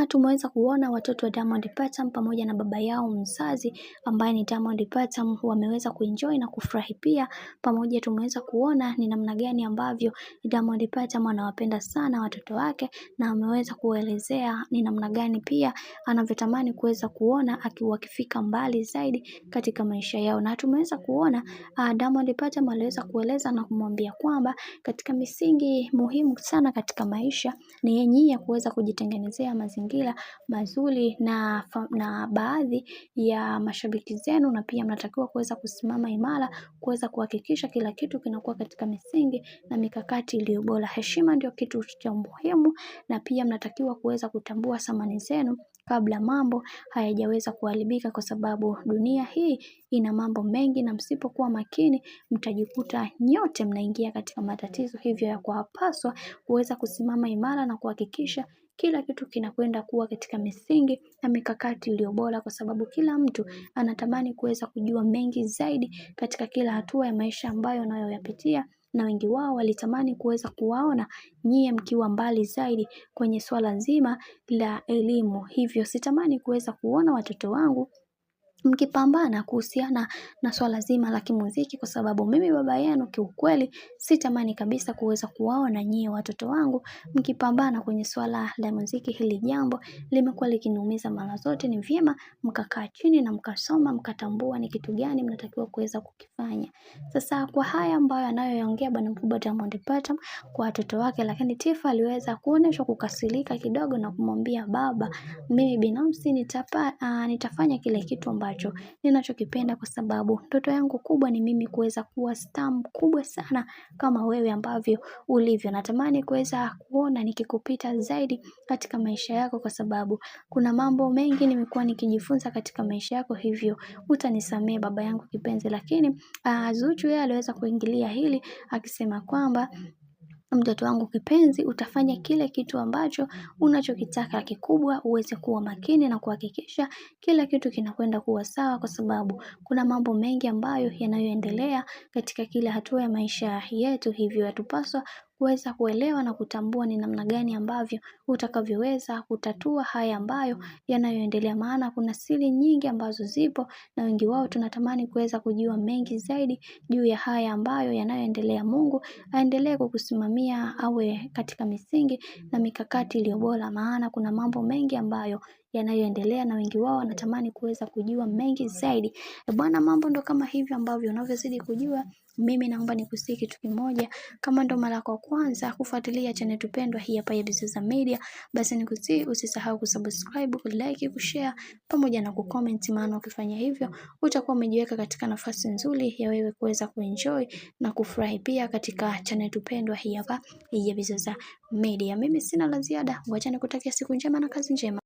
Bwana, tumeweza kuona watoto wa Diamond Platnumz pamoja na baba yao mzazi ambaye ni Diamond Platnumz wameweza kuenjoy na kufurahi pia pamoja. Tumeweza kuona ni namna gani ambavyo Diamond Platnumz anawapenda sana watoto wake, na ameweza kuelezea ni namna gani pia anavyotamani kuweza kuona wakifika mbali zaidi katika maisha yao. Na tumeweza kuona Diamond Platnumz aliweza kueleza na kumwambia kwamba katika misingi muhimu sana katika maisha ni yenyewe kuweza kujitengenezea mazingira mazuri na baadhi ya mashabiki zenu, na pia mnatakiwa kuweza kusimama imara kuweza kuhakikisha kila kitu kinakuwa katika misingi na mikakati iliyo bora. Heshima ndio kitu cha muhimu, na pia mnatakiwa kuweza kutambua thamani zenu kabla mambo hayajaweza kuharibika, kwa sababu dunia hii ina mambo mengi na msipokuwa makini mtajikuta nyote mnaingia katika matatizo. Hivyo ya kuwapaswa kuweza kusimama imara na kuhakikisha kila kitu kinakwenda kuwa katika misingi na mikakati iliyo bora, kwa sababu kila mtu anatamani kuweza kujua mengi zaidi katika kila hatua ya maisha ambayo anayoyapitia, na wengi wao walitamani kuweza kuwaona nyie mkiwa mbali zaidi kwenye swala nzima la elimu. Hivyo sitamani kuweza kuona watoto wangu mkipambana kuhusiana na swala zima la kimuziki, kwa sababu mimi baba yenu kiukweli sitamani kabisa kuweza kuwaona nyie watoto wangu mkipambana kwenye swala la muziki. Hili jambo limekuwa likiniumiza mara zote. Ni vyema mkakaa chini na mkasoma, mkatambua ni kitu gani mnatakiwa kuweza kukifanya. Sasa kwa haya ambayo anayoyaongea bwana mkubwa Diamond Platnumz kwa watoto wake, lakini Tifa aliweza kuonesha kukasirika kidogo na kumwambia baba, mimi binafsi nitafanya kile kitu ambacho ninachokipenda, kwa sababu ndoto yangu kubwa ni mimi kuweza kuwa star kubwa sana kama wewe ambavyo ulivyo. Natamani kuweza kuona nikikupita zaidi katika maisha yako, kwa sababu kuna mambo mengi nimekuwa nikijifunza katika maisha yako, hivyo utanisamee baba yangu kipenzi. Lakini Zuchu yeye aliweza kuingilia hili akisema kwamba mtoto wangu kipenzi, utafanya kile kitu ambacho unachokitaka. Kikubwa uweze kuwa makini na kuhakikisha kila kitu kinakwenda kuwa sawa, kwa sababu kuna mambo mengi ambayo yanayoendelea katika kila hatua ya maisha yetu. Hivyo yatupaswa kuweza kuelewa na kutambua ni namna gani ambavyo utakavyoweza kutatua haya ambayo yanayoendelea, maana kuna siri nyingi ambazo zipo na wengi wao tunatamani kuweza kujua mengi zaidi juu ya haya ambayo yanayoendelea. Mungu aendelee kukusimamia, awe katika misingi na mikakati iliyo bora, maana kuna mambo mengi ambayo yanayoendelea na wengi wao wanatamani kuweza kujua mengi zaidi. Bwana, mambo ndo kama hivyo ambavyo unavyozidi kujua. Mimi naomba nikusihi kitu kimoja, kama ndo mara kwa kwanza kufuatilia channel tupendwa hii hapa ya Bizoza Media, basi nikusihi usisahau kusubscribe, kulike, kushare pamoja na kucomment, maana ukifanya hivyo utakuwa umejiweka katika nafasi nzuri ya wewe kuweza kuenjoy na kufurahi pia katika channel tupendwa hii hapa ya Bizoza Media. Mimi sina la ziada, ngoja nikutakia siku njema na kazi njema.